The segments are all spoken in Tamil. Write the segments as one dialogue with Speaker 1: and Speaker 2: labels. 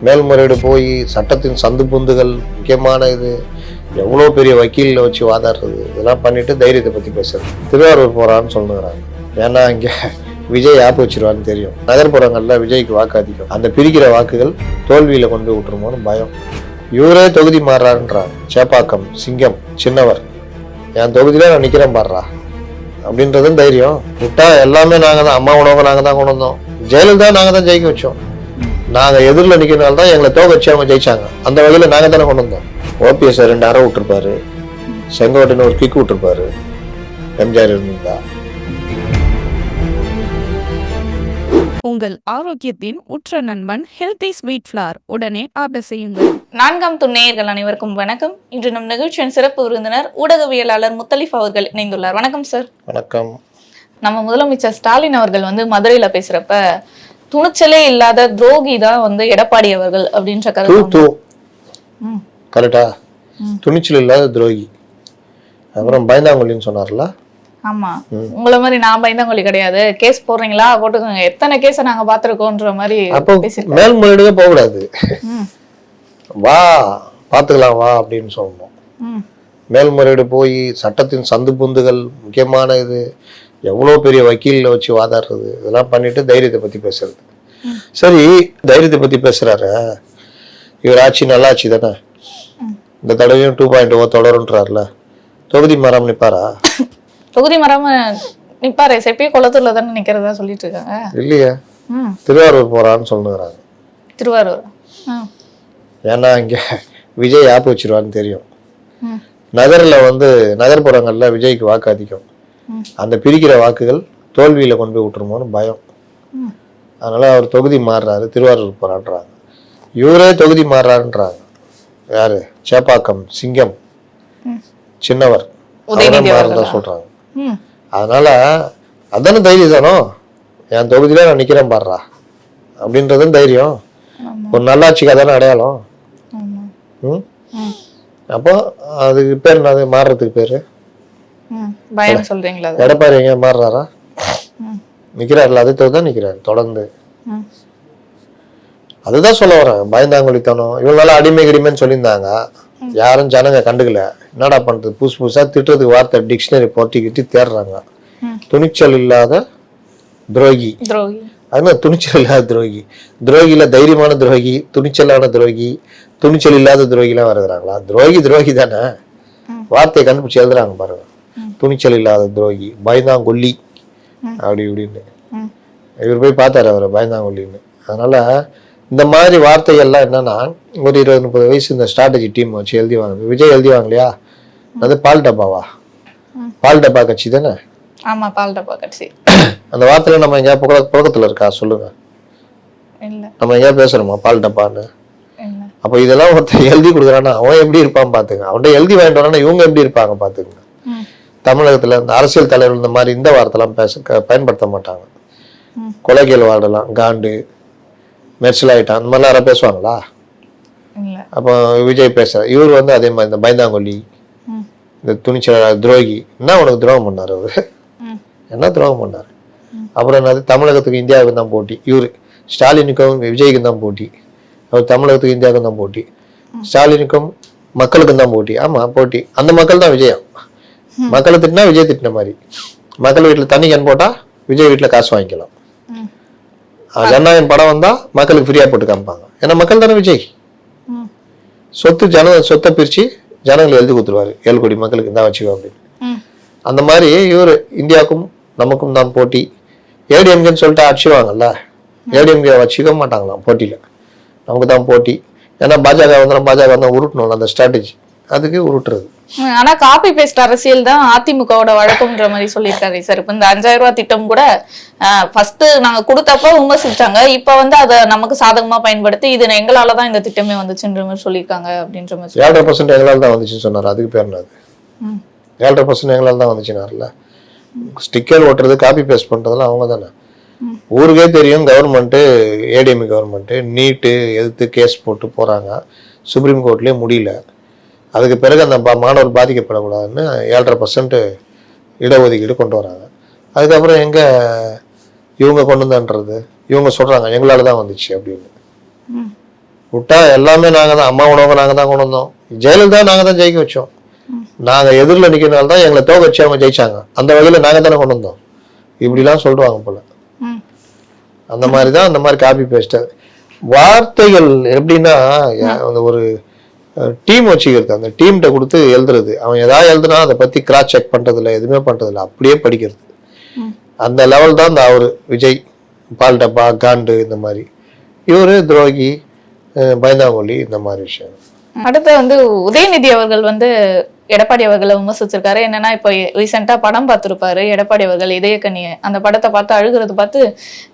Speaker 1: மேல்முறையீடு போய் சட்டத்தின் சந்து பொந்துகள் முக்கியமான இது எவ்வளோ பெரிய வக்கீலில் வச்சு வாதாடுறது இதெல்லாம் பண்ணிட்டு தைரியத்தை பற்றி பேசுறது. திருவாரூர் போகிறான்னு சொல்லுங்கிறாங்க. ஏன்னா இங்கே விஜய் ஆப்பு வச்சிருவான்னு தெரியும். நகர்ப்புறங்களில் விஜய்க்கு வாக்கு அதிகம். அந்த பிரிக்கிற வாக்குகள் தோல்வியில் கொண்டு விட்டுருமோன்னு பயம். இவரே தொகுதி மாறுறாருன்றாங்க. சேப்பாக்கம் சிங்கம் சின்னவர் என் தொகுதியில நான் நிற்கிறேன் பாடுறா அப்படின்றதும் தைரியம். விட்டா எல்லாமே நாங்கள் தான், அம்மா உணவங்க நாங்கள் தான் கொண்டு வந்தோம். ஜெயலலிதா நாங்கள் தான் ஜெயிக்க வச்சோம். நாங்கள் எதிரில் நிற்கிறனால தான் எங்களை தோக வச்சு அவங்க ஜெயிச்சாங்க. அந்த வகையில் நாங்கள் தானே கொண்டு வந்தோம். ஓபிஎஸ் 2 அரை விட்டுருப்பாரு, செங்கோட்டையன் ஒரு கிக் விட்டுருப்பாரு எம்ஜிஆர் இருந்தா.
Speaker 2: உங்கள் ஆரோக்கியத்தின் உற்ற நண்பன் ஹெல்தி ஸ்வீட் ஃப்ளார் உடனே ஆர்டர் செய்யுங்கள்.
Speaker 3: 4ஆம் துணையர்கள் அனைவருக்கும் வணக்கம். இன்று நம் நிகழ்ச்சியின் சிறப்பு விருந்தினர் ஊடகவியலாளர் முத்தலிஃப் அவர்கள் இணைந்துள்ளார். வணக்கம் சார்.
Speaker 1: வணக்கம்.
Speaker 3: நம்ம முதலமைச்சர் ஸ்டாலின் அவர்கள் மதுரையில பேசுறப்ப துணிச்சலே இல்லாத துரோகி தான் எடப்பாடி அவர்கள் அப்படின்ற கருத்து.
Speaker 1: கரெக்டா? துணிச்சல் இல்லாத துரோகி. அப்புறம் பயந்தாங்கொல்லின்னு சொன்னார்ல.
Speaker 3: ஆமா, உங்களை மாதிரி நான் பயந்தாங்கொல்லி கிடையாது. கேஸ் போடுறீங்களா போட்டுக்கோங்க, எத்தனை கேஸ நாங்க பாத்துருக்கோன்ற மாதிரி.
Speaker 1: மேல்முறையீடுவே போக கூடாது, வா பாத்துக்கலாம் வா அப்படின்னு சொல்லணும். மேல்முறையீடு போய் சட்டத்தின் சந்து பொந்துகள் முக்கியமான இது எவ்வளோ பெரிய வக்கீலில் வச்சு வாதாடுறது இதெல்லாம் பண்ணிட்டு தைரியத்தை பத்தி பேசுறது. சரி, தைரியத்தை பத்தி பேசுறாரு. இவர் ஆட்சி நல்லா ஆட்சி தானே, இந்த தடவையும் 2.0 தொடருன்றாருல. தொகுதி மாறாம நிப்பாரா?
Speaker 3: தொகுதி மாறாம நிப்பாரு. செப்பி குளத்தூர்ல தானே நிக்கிறதா சொல்லிட்டு இருக்காங்க. இல்லையா?
Speaker 1: திருவாரூர் போறான்னு சொல்லுங்கிறாங்க.
Speaker 3: திருவாரூர்.
Speaker 1: ஏன்னா இங்க விஜய் ஆப்பு வச்சிருவான்னு தெரியும். நகர்ல நகர்ப்புறங்கள்ல விஜய்க்கு வாக்கு அதிகம். அந்த பிரிக்கிற வாக்குகள் தோல்வியில கொண்டு போய் விட்டுருமோன்னு பயம். அதனால அவர் தொகுதி மாறுறாரு, திருவாரூர் போறான்றாங்க. இவரே தொகுதி மாறுறாருன்றாங்க. யாரு? சேப்பாக்கம் சிங்கம் சின்னவர் மாறுறதா சொல்றாங்க. அதனால அதானே தைரியம் தானோ, என் தொகுதியில நான் நிக்கிறேன் பாடுறா அப்படின்றதும் தைரியம். ஒரு நல்லாட்சிக்கு அதானே அடையாளம். அப்போ அதுக்கு பேர் என்னது? மாறுறதுக்கு பேரு
Speaker 3: பயம் சொல்றீங்களா?
Speaker 1: எடப்பாடி எங்க மாறுறாரா? நிக்கிறாருல, அதே தான் நிக்கிறாரு தொடர்ந்து. அதுதான் சொல்ல வரேன், பயந்தாங்கொழித்தனம். இவங்களால அடிமை கிடிமைன்னு சொல்லியிருந்தாங்க, யாரும் ஜனங்க கண்டுக்கல. என்னடா பண்றது, புதுசு புதுசா திட்டுறதுக்கு வார்த்தை டிக்ஷனரி போட்டிக்கிட்டு தேடுறாங்க. துணிச்சல் இல்லாத துரோகி. அதுதான் துணிச்சல் இல்லாத துரோகி. துரோகியில தைரியமான துரோகி, துணிச்சலான துரோகி, துணிச்சல் இல்லாத துரோகிலாம் வருகிறாங்களா? துரோகி துரோகி தானே, வார்த்தையை கண்டுபிடிச்சு எழுதுறாங்க பாருங்க. துணிச்சல் இல்லாத துரோகி, பயந்தாங்கொல்லி அப்படி இப்படின்னு. இவர் போய் பார்த்தாரு அவரை பயந்தாங்கொல்லின்னு. அதனால இந்த மாதிரி வார்த்தைகள்லாம் என்னன்னா, ஒரு 20-30 வயசு இந்த ஸ்ட்ராட்டஜி டீம் வச்சு எழுதிவாங்க. விஜய் எழுதிவாங்க இல்லையா, அது பால் டப்பாவா? பால் டப்பா கட்சி தானே.
Speaker 3: ஆமா, பால் டப்பா கட்சி.
Speaker 1: அந்த வார்த்தையில நம்ம எங்கேயா புழக்கத்துல இருக்கா சொல்லுங்க? நம்ம எங்கேயா பேசுறோமா பால் டப்பான்னு? அப்ப இதெல்லாம் ஒருத்தர் எழுதி கொடுக்குறான்னா அவன் எப்படி இருப்பான் பாத்துங்க. அவன்கிட்ட எழுதி வாங்கிட்டு வரான்னா இவங்க எப்படி இருப்பாங்க பாத்துங்க. தமிழகத்துல இந்த அரசியல் தலைவர் இந்த மாதிரி இந்த வார்த்தைலாம் பயன்படுத்த மாட்டாங்க. கொலைகள் வாடலாம், காண்டு, மெர்சல் ஆயிட்டான், அந்த மாதிரிலாம் யாராவது பேசுவாங்களா? அப்போ விஜய் பேசுற இவர் அதே மாதிரி இந்த பயந்தாங்கொல்லி, இந்த துணிச்சல் துரோகி. என்ன உனக்கு துரோகம் பண்ணாரு அவரு? என்ன துரோகம் பண்ணாரு? அப்புறம் என்னது, தமிழகத்துக்கு இந்தியாவுக்கு தான் போட்டி. இவரு ஸ்டாலினுக்கும் விஜய்க்கும் தான் போட்டி. அவர் தமிழகத்துக்கு இந்தியாவுக்கும் தான் போட்டி. ஸ்டாலினுக்கும் மக்களுக்கும் தான் போட்டி. ஆமா போட்டி. அந்த மக்கள் தான் விஜயம். மக்களை திட்டினா விஜய் திட்டின மாதிரி. மக்கள் வீட்டுல தண்ணி கேன் போட்டா விஜய் வீட்டுல காசு வாங்கிக்கலாம். ஜனநாயகன் படம் வந்தா மக்களுக்கு ஃப்ரீயா போட்டு காமிப்பாங்க. ஏன்னா மக்கள் தானே விஜய். சொத்தை பிரிச்சு ஜனங்களை எழுதி கொடுத்துருவாரு, 7 கோடி மக்களுக்கு தான் வச்சுக்கோ அப்படின்னு. அந்த மாதிரி இவர் இந்தியாவுக்கும் நமக்கும் தான் போட்டி. ஏடிஎம்கேன்னு சொல்லிட்டு அடிச்சுவாங்கல்ல, ஏடிஎம்கே வச்சுக்க மாட்டாங்களாம் போட்டியில. நமக்கு தான் போட்டி. ஏன்னா பாஜக பாஜக உருட்டணும், அந்த ஸ்ட்ராட்டஜி அதுக்கு உருட்டுறது.
Speaker 3: ஆனா காப்பி பேஸ்ட் அரசியல் தான் அதிமுகவோட வழக்கம்ன்ற மாதிரி சொல்லியிருக்காரு சார். இப்ப இந்த 5000 ரூபாய் திட்டம் கூட ஃபர்ஸ்ட் நாங்க கொடுத்தப்ப விமர்சிச்சாங்க, இப்ப அதை நமக்கு சாதகமா பயன்படுத்தி இது எங்களாலதான் இந்த திட்டமே வந்துச்சுன்ற மாதிரி சொல்லியிருக்காங்க அப்படின்ற மாதிரி.
Speaker 1: 7% எங்களால தான் வந்துச்சுன்னு சொன்னாரு. அதுக்கு பேர் என்னது? 7% எங்களால தான் வந்துச்சுனாருல. ஸ்டிக்கர் ஓட்டுறது, காப்பி பேஸ்ட் பண்றதுலாம் அவங்க தானே. ஊருக்கே தெரியும் கவர்மெண்ட், ஏடிஎம் கவர்மெண்ட் நீட்டு எதிர்த்து கேஸ் போட்டு போறாங்க. சுப்ரீம் கோர்ட்லயே முடியல. அதுக்கு பிறகு அந்த மாணவர் பாதிக்கப்படக்கூடாதுன்னு 7.5% இடஒதுக்கீடு கொண்டு வராங்க. அதுக்கப்புறம் எங்க இவங்க கொண்டு வந்தன்றது, இவங்க சொல்றாங்க எங்களால தான் வந்துச்சு அப்படின்னு. விட்டா எல்லாமே நாங்க தான், அம்மா உணவு நாங்க தான் கொண்டு வந்தோம், ஜெயலலிதா நாங்க தான் ஜெயிக்க வச்சோம், நாங்க எதிரில் நிக்கிறனால தான் எங்களை தோக்க வச்சு அவங்க ஜெயிச்சாங்க, அந்த வகையில நாங்க தானே கொண்டு வந்தோம், இப்படிலாம் சொல்லுவாங்க போல. அந்த மாதிரிதான் அந்த மாதிரி காப்பி பேஸ்ட் வார்த்தைகள் எப்படின்னா அந்த ஒரு டீம் வச்சுக்கிறது, அந்த டீம்கிட்ட கொடுத்து எழுதுறது, அவன் ஏதாவது எழுதுனா அதை பத்தி கிராஸ் செக் பண்றது இல்லை, எதுவுமே பண்றது இல்லை, அப்படியே படிக்கிறது. அந்த லெவல் தான் இந்த அவரு விஜய், பால் டப்பா, காண்டு, இந்த மாதிரி. இவரு துரோகி, பயந்தாங்கொல்லி, இந்த மாதிரி விஷயம்.
Speaker 3: அடுத்து வந்து உதயநிதி அவர்கள் வந்து எடப்பாடி அவர்களை விமர்சிச்சிருக்காரு. என்னன்னா இப்போ ரீசெண்டா படம் பார்த்திருப்பாரு எடப்பாடி அவர்கள், இதயக்கனி, அந்த படத்தை பார்த்து அழுகிறது பார்த்து,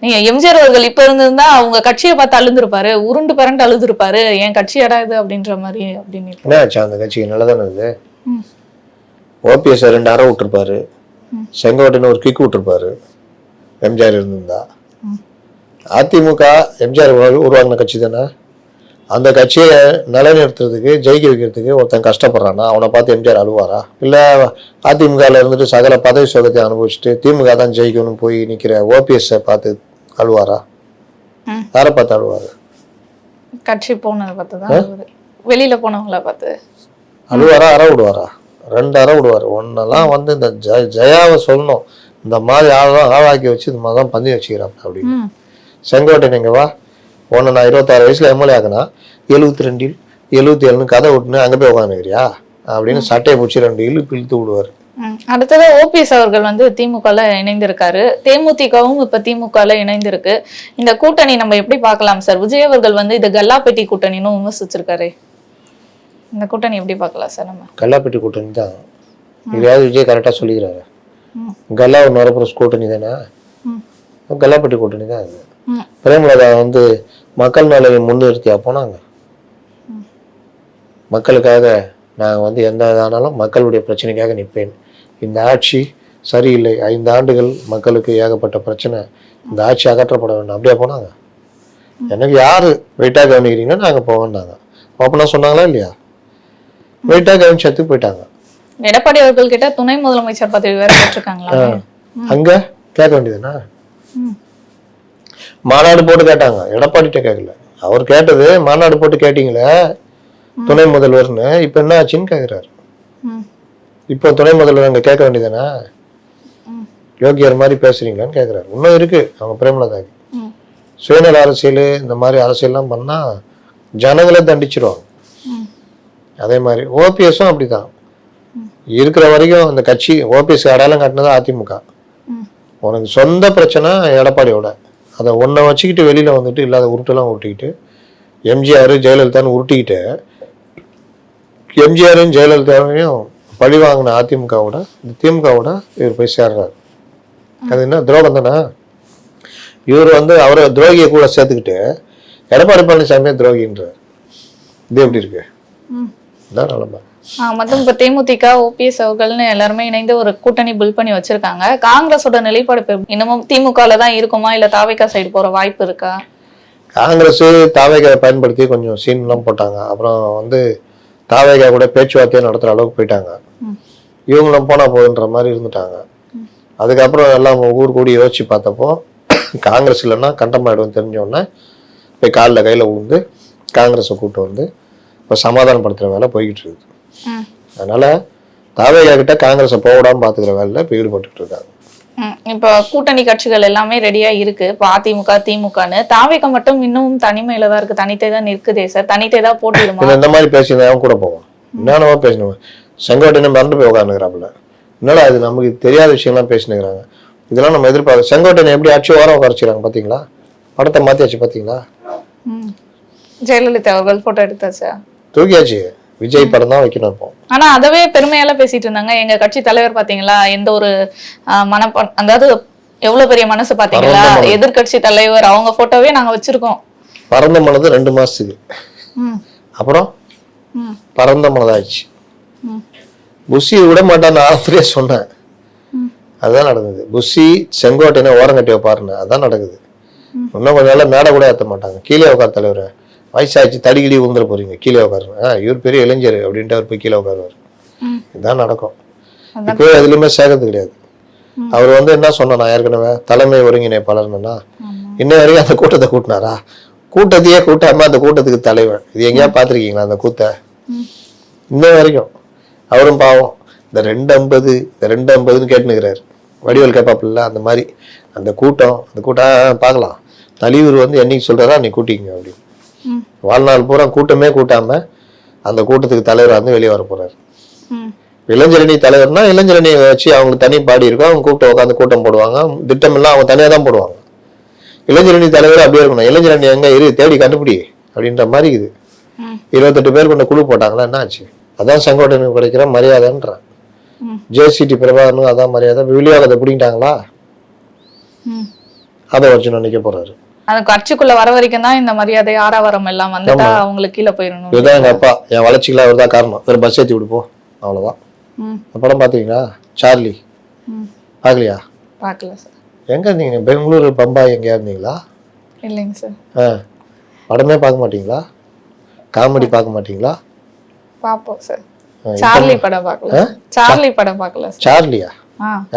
Speaker 3: நீங்க எம்ஜிஆர் அவர்கள் இப்ப இருந்திருந்தா அவங்க கட்சியை பார்த்து அழுந்திருப்பாரு, உருண்டு பரண்டு அழுதுருப்பாரு, என் கட்சி அடாது அப்படின்ற மாதிரி அப்படின்னு.
Speaker 1: என்ன ஆச்சு அந்த கட்சிக்கு? நல்லதானே இருக்குது. ஓபிஎஸ் 2 அரை விட்டுருப்பாரு, செங்கோட்டையன் ஒரு கிக் விட்டுருப்பாரு எம்ஜிஆர் இருந்திருந்தா. அதிமுக எம்ஜிஆர் உருவாங்கின கட்சி தானே, அந்த கட்சியை நிலைநிறுத்துறதுக்கு, ஜெயிக்க வைக்கிறதுக்கு ஒருத்தன் கஷ்டப்படுறான்னா அவனை பார்த்து எம்ஜிஆர் அழுவாரா? இல்லை அதிமுகவில் இருந்துட்டு சகல பதவி சுகத்தை அனுபவிச்சுட்டு திமுக தான் ஜெயிக்கணும்னு போய் நிற்கிற ஓபிஎஸ்ஸை பார்த்து அழுவாரா? யாரை பார்த்து அழுவாரு?
Speaker 3: கட்சி போனதை பார்த்து தான், வெளியில போனவங்கள பார்த்து
Speaker 1: அழுவாரா? அற விடுவாரா? 2 அறை விடுவார். ஒன்னெல்லாம் வந்து இந்த ஜெயாவை சொல்லணும், இந்த மாதிரி ஆளெல்லாம் ஆளாக்கி வச்சு இந்த மாதிரி தான் பந்தி வச்சுக்கிறாங்க அப்படின்னு. செங்கோட்டை நீங்க வா, உன்னை நான் 26 வயசுல எம்எல்ஏ ஆகினா 72 77 கதை விட்டுன்னு அங்கே போய் உட்காந்துக்கிறியா அப்படின்னு சட்டையை பிடிச்சி 2 இழுத்து விடுவார்.
Speaker 3: அடுத்தது ஓபிஎஸ் அவர்கள் வந்து திமுகல இணைந்திருக்காரு, தேமுதிகவும் இப்ப திமுகல இணைந்திருக்கு. இந்த கூட்டணி நம்ம எப்படி பார்க்கலாம் சார்? விஜய் அவர்கள் வந்து இது கல்லாப்பெட்டி கூட்டணின்னு விமர்சிச்சிருக்காரு, இந்த கூட்டணி எப்படி பார்க்கலாம் சார்? நம்ம
Speaker 1: கல்லாப்பெட்டி கூட்டணி தான், இதையாவது விஜய் கரெக்டா சொல்லிக்கிறாரு. கல்லா ஒரு நரப்புற கூட்டணி தானே, கல்லாப்பெட்டி கூட்டணி தான் அது. பிரேமலதா வந்து மக்கள் நலனை முன்னிறுத்தியா போனாங்க? மக்களுக்காக நான் வந்து எந்த இதானாலும் மக்களுடைய பிரச்சனைக்காக நிற்பேன், இந்த ஆட்சி சரியில்லை, 5 ஆண்டுகள் மக்களுக்கு ஏகப்பட்ட பிரச்சனை, இந்த ஆட்சி அகற்றப்பட வேண்டும், அப்படியே போனாங்க? எனக்கு யாரு வெயிட்டா கவனிக்கிறீங்கன்னா நாங்க போவேன்னாங்க. ஓப்பனா சொன்னாங்களா இல்லையா? வெயிட்டா கவனிச்சத்துக்கு போயிட்டாங்க.
Speaker 3: எடப்பாடி அவர்கள் கிட்ட துணை முதலமைச்சர் பதவி வேற கேட்டிருக்காங்களா?
Speaker 1: அங்க கேட்க வேண்டியதுன்னா மாநாடு போட்டு கேட்டாங்க, எடப்பாடிட்ட கேட்கல. அவர் கேட்டது மாநாடு போட்டு கேட்டீங்களே துணை முதல்வர்னு, இப்ப என்ன ஆச்சுன்னு கேக்குறாரு. இப்போ துணை முதல்வர் அங்க கேட்க வேண்டியதானே, யோகியர் மாதிரி பேசுறீங்களான்னு கேக்குறாரு. இன்னும் இருக்கு அவங்க பிரேமலதாக்கு. சுயநல அரசியல் இந்த மாதிரி அரசியல்லாம் பண்ணா ஜனங்களை தண்டிச்சிருவாங்க. அதே மாதிரி ஓபிஎஸும் அப்படிதான் இருக்கிற வரைக்கும் அந்த கட்சி ஓபிஎஸ் அடையாளம் காட்டினது அதிமுக. உனக்கு சொந்த பிரச்சனை எடப்பாடியோட, அதை ஒன்றை வச்சுக்கிட்டு வெளியில வந்துட்டு இல்லாத உருட்டெல்லாம் உருட்டிக்கிட்டு எம்ஜிஆர் ஜெயலலிதான்னு உருட்டிக்கிட்டு எம்ஜிஆரையும் ஜெயலலிதாவையும் பழி வாங்கின அதிமுகவோட இந்த திமுகவோட இவர் போய் சேர்றாரு. அது என்ன துரோகம் தானே? இவர் வந்து அவரை துரோகியை கூட சேர்த்துக்கிட்டு எடப்பாடி பழனிசாமியே துரோகின்றார். இது எப்படி இருக்கு? இதான் நிலைமை.
Speaker 3: மற்றும் இப்ப தேமுதிக ஓபிஎஸ் அவர்கள்னு எல்லாருமே இணைந்து ஒரு கூட்டணி பில்ட் பண்ணி வச்சிருக்காங்க. காங்கிரஸோட நிலைப்பாடு இன்னமும் திமுகல தான் இருக்குமா, இல்ல தாவேகா சைடு போற வாய்ப்பு இருக்கா?
Speaker 1: காங்கிரஸ் தாவேகா பயன்படுத்தி கொஞ்சம் சீன் எல்லாம் போட்டாங்க. அப்புறம் வந்து தாவேகா கூட பேச்சுவார்த்தையை நடத்துற அளவுக்கு போயிட்டாங்க. இவங்களும் போனா போகுதுன்ற மாதிரி இருந்துட்டாங்க. அதுக்கப்புறம் எல்லாம் ஊர் கூடி யோசிச்சு பார்த்தப்போ காங்கிரஸ் இல்லைன்னா கண்டமாயிடும் தெரிஞ்சோடனே போய் காலில் கையில விழுந்து காங்கிரஸை கூப்பிட்டு வந்து இப்போ சமாதானப்படுத்துற வேலை போய்கிட்டு இருக்குது. அதனால தாவேகா கிட்ட காங்கிரஸை போடாம பாத்துக்கிற வேலையில இப்ப ஈடுபட்டு இருக்காங்க.
Speaker 3: இப்ப கூட்டணி கட்சிகள் எல்லாமே ரெடியா இருக்கு. இப்ப அதிமுக திமுகன்னு, தாவேகா மட்டும் இன்னும் தனிமையில தான் இருக்கு, தனித்தே தான் நிற்குதே சார். தனித்தே தான் போட்டிடுமா? இந்த
Speaker 1: மாதிரி பேசினவன் கூட போவோம், என்னென்னவோ பேசணும். செங்கோட்டையனை மறந்து போய் உட்காந்துக்கிறாப்புல. என்னடா அது நமக்கு தெரியாத விஷயம்லாம் பேசினுக்கிறாங்க. இதெல்லாம் நம்ம எதிர்பார்க்க. செங்கோட்டையனை எப்படி ஆட்சி ஓரம் உட்காரிச்சுக்கிறாங்க பாத்தீங்களா? படத்தை மாத்தியாச்சு பாத்தீங்களா?
Speaker 3: ஜெயலலிதா அவர்கள் போட்டோ எடுத்தாச்சா?
Speaker 1: தூக்கியாச்சு. விஜய் படம் தான் வைக்கணும் இப்போ.
Speaker 3: ஆனா அதவே பெருமையால பேசிட்டு இருந்தாங்க. எங்க கட்சி தலைவர் பாத்தீங்களா, எந்த ஒரு அதாவது எவ்வளவு பெரிய மனசு பாத்தீங்களா, எதிர்கட்சி தலைவர் அவங்க போட்டோவே நாங்க வச்சிருக்கோம்.
Speaker 1: பறந்த மனது 2 மாசத்துக்கு அப்புறம் பறந்த மனதாச்சு. புஷி விட மாட்டான்னு ஆரம்பத்திலே சொன்னேன், அதுதான் நடந்தது. புஷி செங்கோட்டையனை ஓரம் கட்டி வைப்பாருன்னு அதான் நடக்குது. இன்னும் கொஞ்சம் நாள் மேடை கூட ஏற்ற மாட்டாங்க. கீழே உட்கார் தலைவர், வயசாச்சு தடிக்கடி உந்துட போறீங்க, கீழே உட்காருங்க, இவர் பெரிய இளைஞர் அப்படின்ட்டு அவர் போய் கீழே உட்காருவார். இதுதான் நடக்கும். இப்போ எதுலையுமே சேர்க்கறது கிடையாது. அவர் வந்து என்ன சொன்னா, நான் ஏற்கனவே தலைமை ஒருங்கிணைப்பாளர்னா இன்ன வரைக்கும் அந்த கூட்டத்தை கூட்டினாரா? கூட்டத்தையே கூட்டாம அந்த கூட்டத்துக்கு தலைவன். இது எங்கேயா பாத்திருக்கீங்களா அந்த கூத்த? இன்ன வரைக்கும் அவரும் பாவம் இந்த 250 கேட்டுனுக்கிறாரு. வடிவேல் கேட்பாப்புல அந்த மாதிரி அந்த கூட்டம் பார்க்கலாம். தலைவர் வந்து என்னைக்கு சொல்றாரோ அன்னைக்கு கூட்டிங்க அப்படின்னு. வாழ்நாள் பூரா கூட்டமே கூட்டாம அந்த கூட்டத்துக்கு தலைவர் வந்து வெளியே வர போறாரு. இளைஞரணி தலைவர்னா இளைஞரணியை வச்சு அவங்களுக்கு தனி பாடி இருக்கும். அவங்க கூப்பிட்டு உட்காந்து கூட்டம் போடுவாங்க. திட்டம் எல்லாம் அவங்க தனியா தான் போடுவாங்க. இளைஞரணி தலைவர் அப்படியே இருக்கணும். இளைஞரணி எங்க இரு தேடி கண்டுபிடி அப்படின்ற மாதிரி இது. 28 பேர் கொண்ட குழு போட்டாங்களா, என்ன ஆச்சு? அதான் செங்கோட்டையனுக்கு கிடைக்கிற மரியாதைன்றான். ஜேசிடி பிரபாகரனுக்கு அதான் மரியாதை. வில்லியாகத்தை பிடிங்கிட்டாங்களா, அதை வச்சு நினைக்க போறாரு.
Speaker 3: அந்த கட்சிக்குள்ள வர வரைக்கும் தான் இந்த மரியாதை ஆரவாரம் எல்லாம் வந்துட்டா அவங்களுக்கு கீழே போயிடணும்.
Speaker 1: இதுதான் எங்க அப்பா என் வளர்ச்சிக்கெல்லாம் அவர் தான் காரணம். வேற பஸ் ஏற்றி விடுப்போம், அவ்வளவுதான். படம் பாத்தீங்களா சார்லி? பாக்கலையா?
Speaker 3: பாக்கல சார்.
Speaker 1: எங்க நீங்க பெங்களூரு பம்பாய் எங்கேயா இருந்தீங்களா?
Speaker 3: இல்லைங்க சார்.
Speaker 1: படமே பார்க்க மாட்டீங்களா? காமெடி பார்க்க மாட்டீங்களா?
Speaker 3: பாப்போம் சார். சார்லி படம் பார்க்கல. சார்லி படம் பார்க்கல.
Speaker 1: சார்லியா?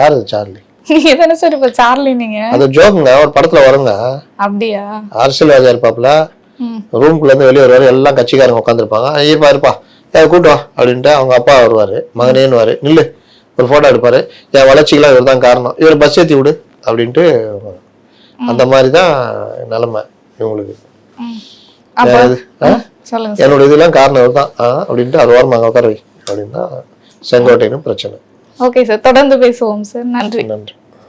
Speaker 1: யாரு சார்லி?
Speaker 3: நீங்க தானே சார் இப்ப சார்லி நீங்க?
Speaker 1: அது ஜோக்குங்க, ஒரு படத்துல வருங்க.
Speaker 3: அப்படியா?
Speaker 1: அரசியல்வாதியா இருப்பாப்ல, ரூம்குள்ள இருந்து வெளியே வருவாரு, எல்லாம் கட்சிக்காரங்க உட்காந்துருப்பாங்க. ஐயப்பா இருப்பா கூட்டுவா அப்படின்ட்டு அவங்க அப்பா வருவாரு, மகனேன்னு நில்லு ஒரு போட்டோ எடுப்பாரு. என் வளர்ச்சிக்கெல்லாம் இவர் தான் காரணம், இவர் பஸ் ஏற்றி விடு அப்படின்ட்டு. அந்த மாதிரிதான் நிலைமை இவங்களுக்கு. என்னோட இதெல்லாம் காரணம் இவர் தான் அப்படின்ட்டு அது ஓரமாக உட்கார வை அப்படின்னா செங்கோட்டைன்னு பிரச்சனை.
Speaker 3: ஓகே சார், தொடர்ந்து பேசுவோம் சார். நன்றி.